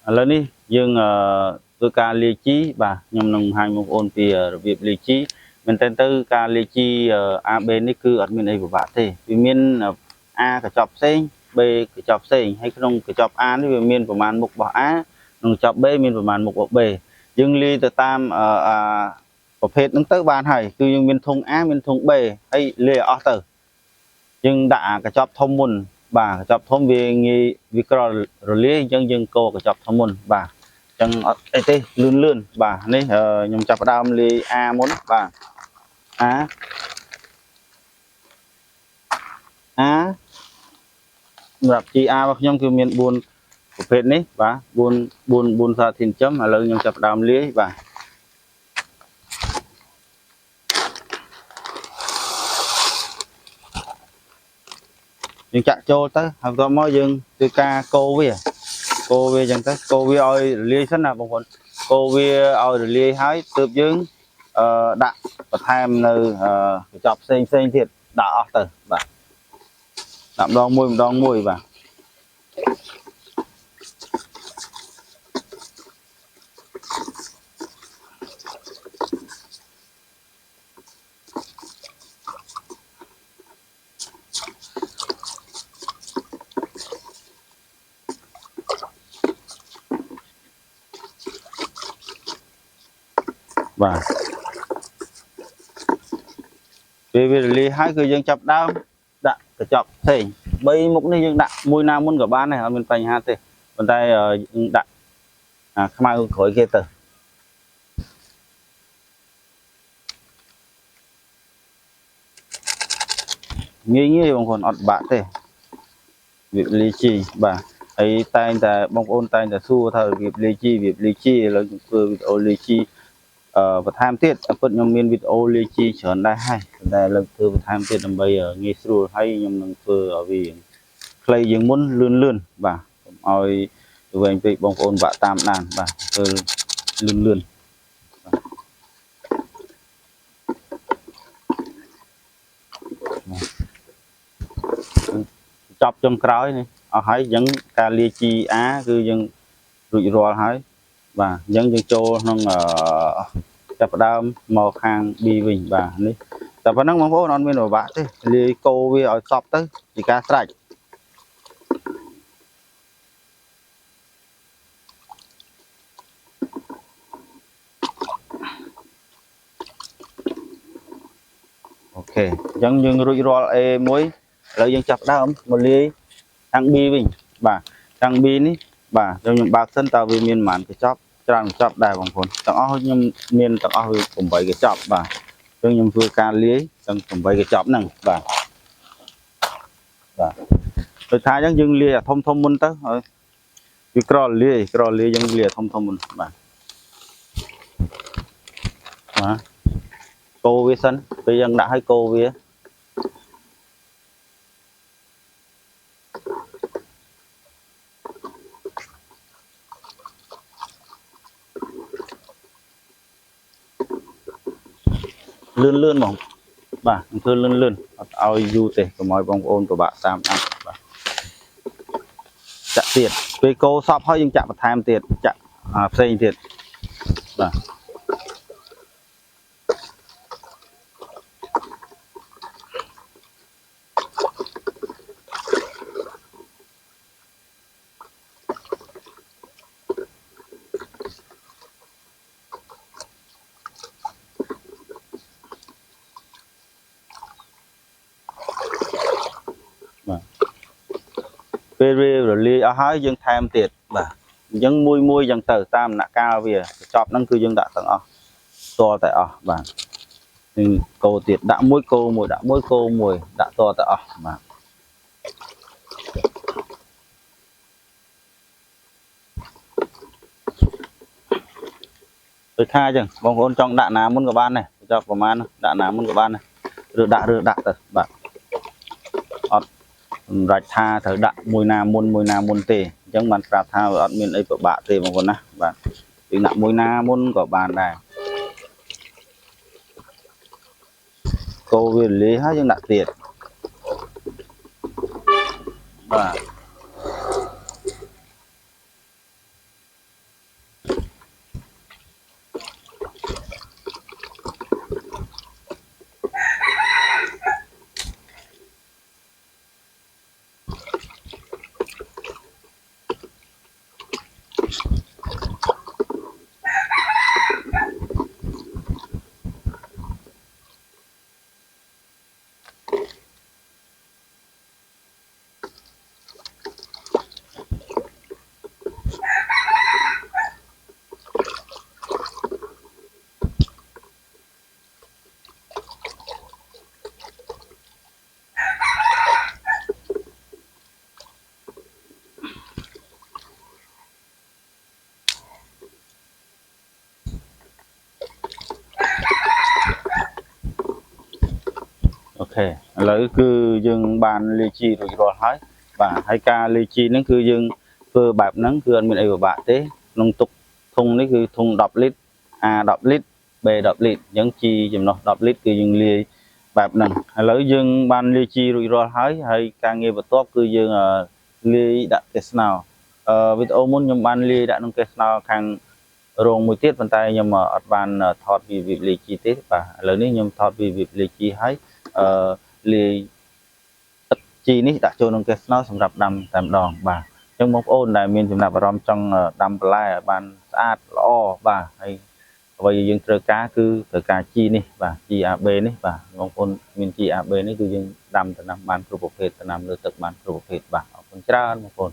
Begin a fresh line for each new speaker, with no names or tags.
ឥឡូវនេះយើងធ្វើការលាយជីបាទខ្ញុំនឹងបង្ហាញបងប្អូនពីរបៀបលាយជីមែនតើទៅការលាយជី AB នេះគឺអត់មានអីពិបាកទេវាមាន A កញ្ចប់ផ្សេង B កញ្ចប់ផ្សេងហើយក្នុងកញ្ចប់ A នេះវាមានប្រមាណមុខរបស់ A ក្នុងកញ្ចប់ B មានប្រមាណមុខរបស់ B យើងលាយទៅតាមប្រភេទហ្នឹងទៅបានហើយគឺយើងមានធុង A មានធុង B ហើយលាយឲ្យអស់ទៅយើងដាក់កញ្ចប់ធំមុនបាទកញ្ចប់ធំវាងាយវាក្ររលាយអញ្ចឹងយើងកូរកញ្ចប់ធំមុនបាទអញ្ចឹងអត់អីទេលឿនបាទនេះខ្ញុំចាប់ផ្ដើមលាយ A មុនបាទ A សម្រាប់ GA របស់ខ្ញុំគឺមាន4ប្រភេទនេះបាទ4សារធាតុចិញ្ចឹមឥឡូវខ្ញុំចាប់ផ្ដើមលាយបាទយើងចាក់ចូលទៅហើយបន្ទាប់មកយើងធ្វើការកូរវាអញ្ចឹងទៅកូរវាឲ្យរលាយសិនណាបងប្អូនកូរវាឲ្យរលាយហើយទើបយើងដាក់បន្ថែមនៅកញ្ចប់ផ្សេងទៀតដាក់អស់ទៅបាទដាក់ម្ដងមួយបាទបាទពេលវារលាយហើយគឺយើងចាប់ដើមដាក់កញ្ចប់ផ្សេង3មុខនេះយើងដាក់មួយណាមុនក៏បានដែរអត់មានបញ្ហាទេប៉ុន្តែយើងដាក់ខ្មៅក្រោយគេទៅងាយបងប្អូនអត់បាក់ទេវាលាយជីបាទហើយតែងតែបងប្អូនតែងតែសួរថារបៀបលាយជីឥឡូវខ្ញុំធ្វើវីដេអូលាយជីបន្ថែមទៀតពិតខ្ញុំមានវីដេអូលាយជីច្រើនដែរហើយតែឥឡូវធ្វើបន្ថែមទៀតដើម្បីងាយស្រួលហើយខ្ញុំនឹងធ្វើឲ្យវាខ្លីជាងមុនលឿនបាទកុំឲ្យទៅវែងពេកបងប្អូនបាក់តាមដានបាទធ្វើលឿនចប់ចុងក្រោយនេះអស់ហើយអញ្ចឹងការលាយជី A គឺយើងរួចរាល់ហើយបាទអញ្ចឹងយើងចូលក្នុងចាប់ផ្ដើមមកខាង B វិញបាទនេះតែប៉ុណ្ណឹងបងប្អូនអត់មានពិបាកទេលាយកូរវាឲ្យសព្វទៅជាការស្រេចអូខេអញ្ចឹងយើងរួចរាល់ A1 ឥឡូវយើងចាប់ផ្ដើមមកលាយខាង B វិញបាទខាង B នេះបាទខ្ញុំបើកសិនតើវាមានប៉ុន្មានកញ្ចប់ច្រើនកញ្ចប់ដែរបងប្អូនទាំងអស់ខ្ញុំមានទាំងអស់វា8កញ្ចប់បាទអញ្ចឹងខ្ញុំធ្វើការលាយទាំង8កញ្ចប់ហ្នឹងបាទដូចថាអញ្ចឹងយើងលាយអាធំមុនទៅហើយវាក្រលាយយើងលាយអាធំមុនបាទកូរវាសិនពេលយើងដាក់ឲ្យកូរវាលឿនហ្មងបាទធ្វើលឿនអត់ឲ្យយូរទេកុំឲ្យបងប្អូនពិបាកតាមដានបាទចាក់ទៀតពេលកូរសពហើយយើងចាក់បន្ថែមទៀតចាក់ផ្សេងទៀតបាទពេលវារលាយអស់ហើយយើងថែមទៀតបាទអញ្ចឹងមួយអញ្ចឹងទៅតាមដំណាក់កាលវាចប់ហ្នឹងគឺយើងដាក់ទាំងអស់តតែអស់បាទនឹងកូរទៀតដាក់មួយកូរមួយដាក់មួយកូរមួយដាក់តតែអស់បាទដូចថាអញ្ចឹងបងប្អូនចង់ដាក់ណាមុនក៏បានដែរចប់ប្រហែលដាក់ណាមុនក៏បានដែរឬដាក់ទៅបាទអត់សម្រាប់ថាត្រូវដាក់មួយណាមុនទេអញ្ចឹងបានប្រាប់ថាអត់មានអីពិបាកទេបងប្អូនណាបាទយើងដាក់មួយណាមុនក៏បានដែរកូរវារលាយហើយយើងដាក់ទៀតបាទ អូខេឥឡូវគឺយើងបានលាយជីរួចរាល់ហើយបាទហើយការលាយជីហ្នឹងគឺយើងធ្វើបែបហ្នឹងគឺអត់មានអីពិបាកទេក្នុងទុកធុងនេះគឺធុង10លីត្រ A 10លីត្រ B 10លីត្រអញ្ចឹងជីចំណុះ10លីត្រគឺយើងលាយបែបហ្នឹងឥឡូវយើងបានលាយជីរួចរាល់ហើយការងារបន្ទាប់គឺយើងលាយដាក់កេស្នោវីដេអូមុនខ្ញុំបានលាយដាក់ក្នុងកេស្នោខាងរោងមួយទៀតប៉ុន្តែខ្ញុំអត់បានថតពីរបៀបលាយជីទេបាទឥឡូវនេះខ្ញុំថតពីរបៀបលាយជីហើយលាយទឹកជីនេះដាក់ចូលក្នុងកេស្នោសម្រាប់ដាំតែម្ដងបាទអញ្ចឹងបងប្អូនដែលមានចំណាប់អារម្មណ៍ចង់ដាំបន្លែឲ្យបានស្អាតល្អបាទហើយអ្វីយើងត្រូវការគឺត្រូវការជីនេះបាទជី AB នេះបាទបងប្អូនមានជី AB នេះគឺយើងដាំដំណាំបានគ្រប់ប្រភេទដំណាំលើទឹកបានគ្រប់ប្រភេទបាទអរគុណច្រើនបងប្អូន